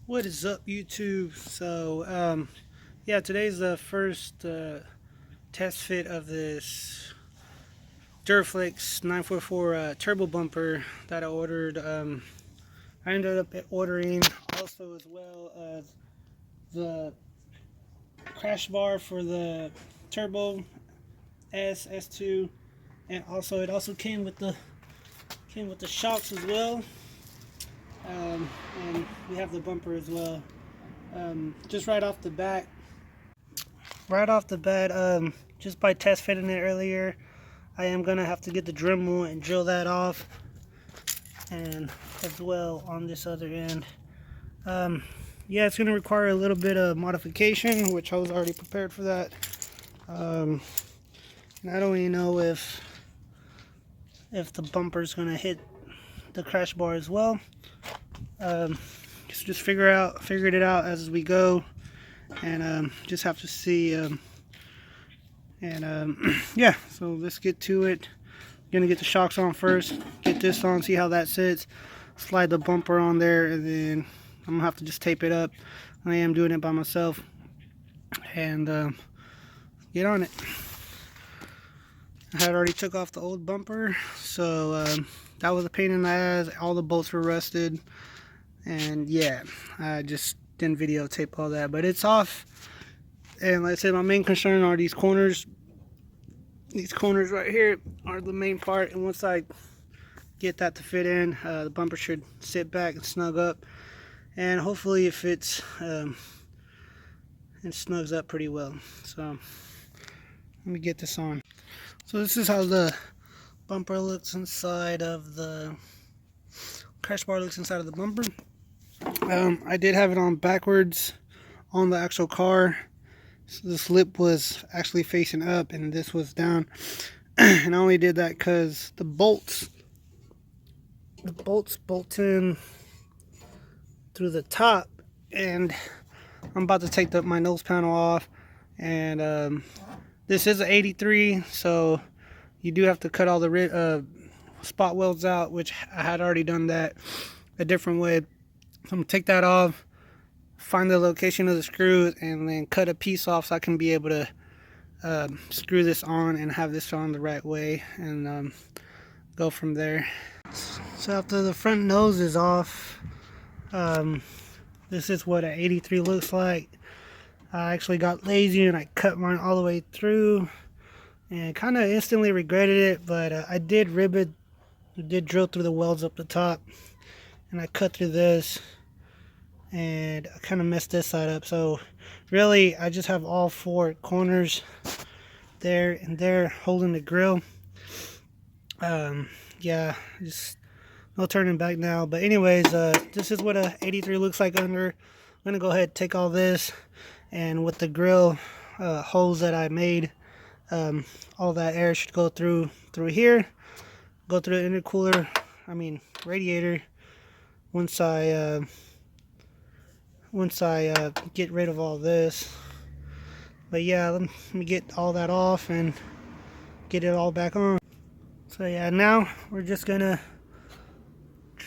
What is up, YouTube? Yeah, today's the first test fit of this Duraflex 944 turbo bumper that I ordered. I ended up ordering also as well the crash bar for the Turbo S2, and also it also came with the shocks as well, and we have the bumper as well. Just right off the bat, just by test fitting it earlier, I am gonna have to get the Dremel and drill that off, and as well on this other end. Yeah, it's gonna require a little bit of modification, which I was already prepared for that. And I don't even know if the bumper's gonna hit the crash bar as well. Just figured it out as we go, and just have to see. Yeah, so let's get to it. Gonna get the shocks on first, get this on, see how that sits, slide the bumper on there, and then I'm gonna have to just tape it up. I am doing it by myself, and get on it. I had already took off the old bumper, so that was a pain in the ass. All the bolts were rusted, and yeah, I just didn't videotape all that, but it's off. And like I said, my main concern are these corners. These corners right here are the main part, and once I get that to fit in, the bumper should sit back and snug up, and hopefully it fits and snugs up pretty well. So let me get this on. So this is how the bumper looks inside of the crash bar, looks inside of the bumper. I did have it on backwards on the actual car. So this lip was actually facing up and this was down. And I only did that because the bolts bolt in through the top, and I'm about to take my nose panel off. And this is an 83, so you do have to cut all the spot welds out, which I had already done that a different way. So I'm gonna take that off, find the location of the screws, and then cut a piece off so I can be able to screw this on and have this on the right way, and go from there. So after the front nose is off, this is what an 83 looks like. I actually got lazy and I cut mine all the way through and kind of instantly regretted it, but I did rib it. I did drill through the welds up the top, and I cut through this, and I kind of messed this side up. So really I just have all four corners there and there holding the grill. Yeah, just no turning back now. But anyways, this is what a 83 looks like under. I'm gonna go ahead and take all this, and with the grill holes that I made, all that air should go through here, go through the intercooler, radiator, once I get rid of all this. But yeah, let me get all that off and get it all back on. So yeah, now we're just gonna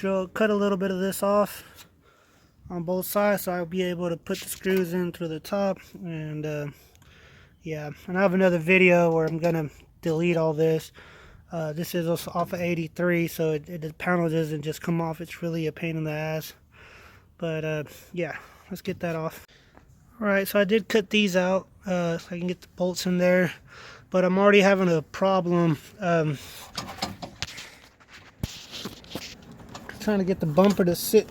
cut a little bit of this off on both sides, so I'll be able to put the screws in through the top. And yeah, and I have another video where I'm gonna delete all this. This is off of 83, so the panel doesn't just come off. It's really a pain in the ass. But yeah, let's get that off. Alright, so I did cut these out so I can get the bolts in there, but I'm already having a problem trying to get the bumper to sit.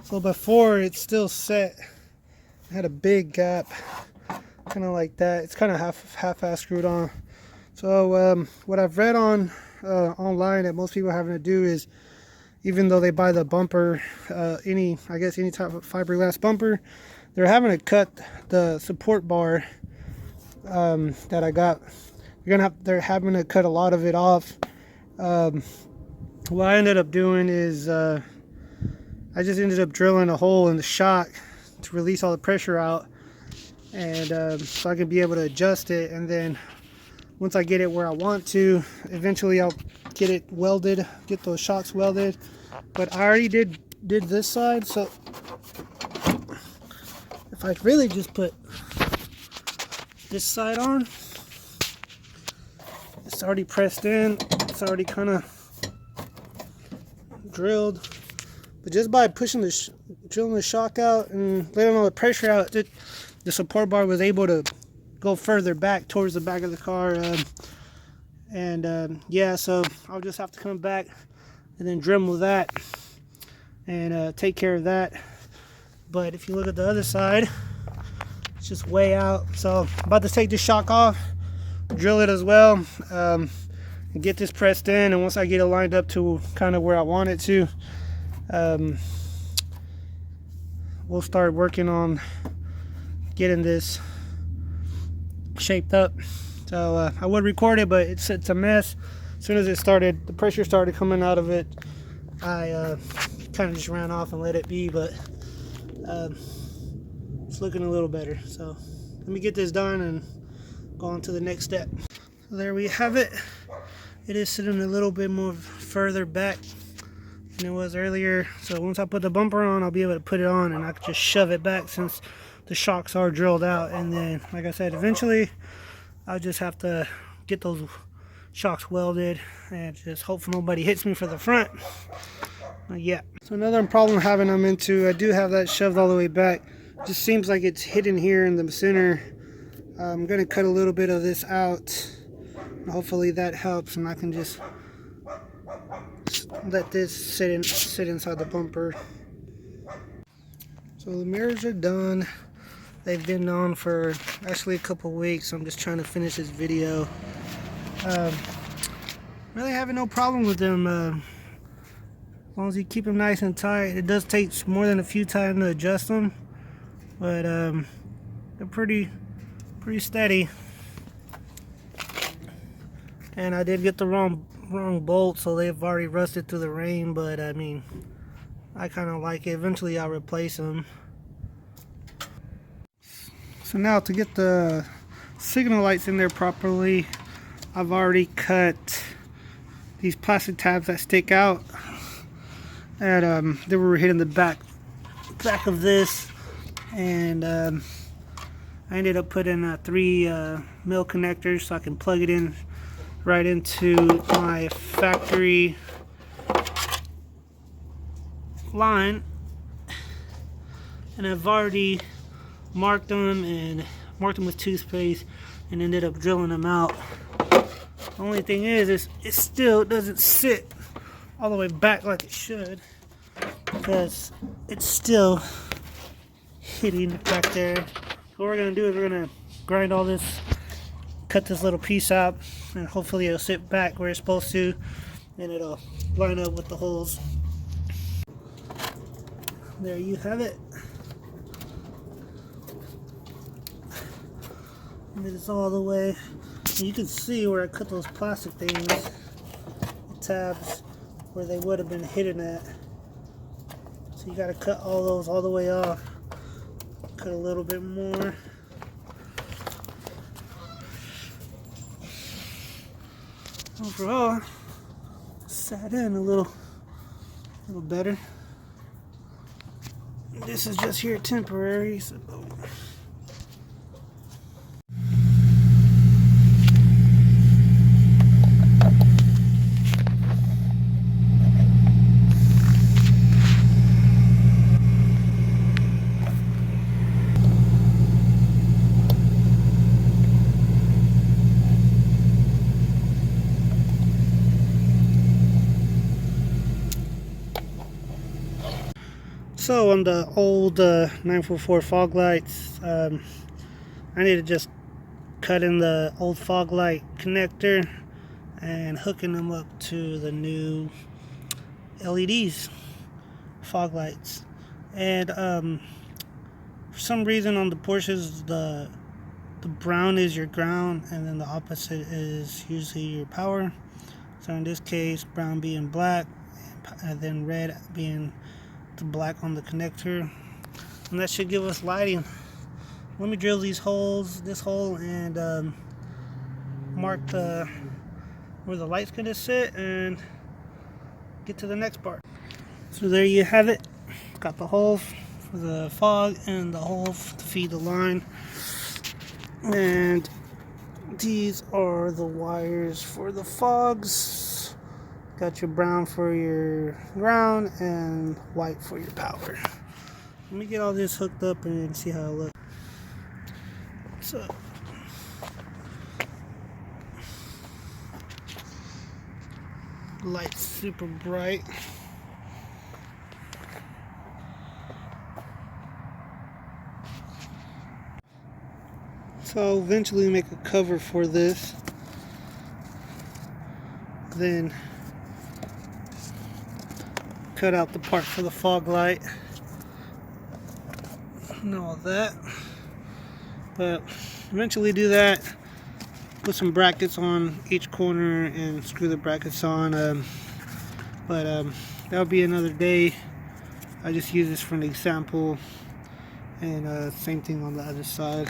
So before it's still set, I had a big gap, kind of like that. It's kind of half-ass screwed on. So what I've read on online that most people are having to do is, even though they buy the bumper, any type of fiberglass bumper, they're having to cut the support bar that I got. They're having to cut a lot of it off. What I ended up doing is I just ended up drilling a hole in the shock to release all the pressure out, and so I can be able to adjust it. And then once I get it where I want to, eventually I'll get it welded, get those shocks welded. But I already did this side, so if I really just put this side on, it's already pressed in, it's already kind of drilled. But just by pushing drilling the shock out and letting all the pressure out, the support bar was able to go further back towards the back of the car. Yeah, so I'll just have to come back and then Dremel that and take care of that. But if you look at the other side, it's just way out. So I'm about to take this shock off, drill it as well, and get this pressed in. And once I get it lined up to kind of where I want it to, we'll start working on getting this shaped up. So I would record it, but it's a mess. As soon as it started, the pressure started coming out of it, I kind of just ran off and let it be. But it's looking a little better. So let me get this done and go on to the next step. So there we have it. It is sitting a little bit more further back than it was earlier. So once I put the bumper on, I'll be able to put it on and I can just shove it back since the shocks are drilled out. And then, like I said, eventually I'll just have to get those shocks welded and just hope nobody hits me for the front. Yeah. So another problem I'm into, I do have that shoved all the way back. Just seems like it's hidden here in the center. I'm gonna cut a little bit of this out. Hopefully that helps, and I can just let this sit inside the bumper. So the mirrors are done. They've been on for actually a couple weeks. I'm just trying to finish this video. Really having no problem with them. As long as you keep them nice and tight. It does take more than a few times to adjust them, but they're pretty steady. And I did get the wrong bolt, so they've already rusted through the rain. But I mean, I kind of like it. Eventually, I'll replace them. So now to get the signal lights in there properly, I've already cut these plastic tabs that stick out. And they were hitting the back of this, and I ended up putting 3 mil connectors so I can plug it in right into my factory line. And I've already marked them with toothpaste and ended up drilling them out. The only thing is it still doesn't sit all the way back like it should, because it's still hitting back there. What we're gonna do is we're gonna grind all this, cut this little piece out, and hopefully it'll sit back where it's supposed to, and it'll line up with the holes. There you have it. And it's all the way. And you can see where I cut those plastic things, the tabs, where they would have been hidden at. So you gotta cut all those all the way off. Cut a little bit more. Overall, sat in a little better. This is just here temporary, so So on the old 944 fog lights, I need to just cut in the old fog light connector and hooking them up to the new LEDs fog lights. And for some reason on the Porsches, the brown is your ground and then the opposite is usually your power. So in this case, brown being black and then red being the black on the connector, and that should give us lighting. Let me drill these holes, this hole, and mark the where the light's gonna sit and get to the next part. So there you have it. Got the hole for the fog and the hole to feed the line. And these are the wires for the fogs. Got your brown for your ground and white for your power. Let me get all this hooked up and see how it looks. So light's super bright. So I'll eventually make a cover for this. Then cut out the part for the fog light and all that. But eventually do that. Put some brackets on each corner and screw the brackets on. That'll be another day. I just use this for an example. And same thing on the other side.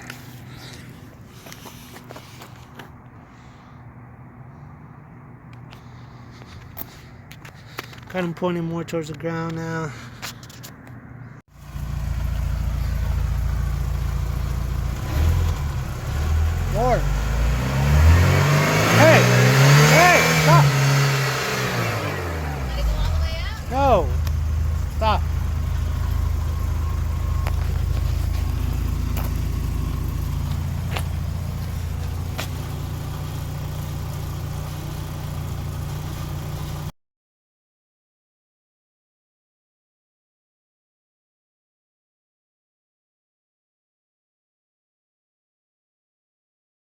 Got them pointing more towards the ground now.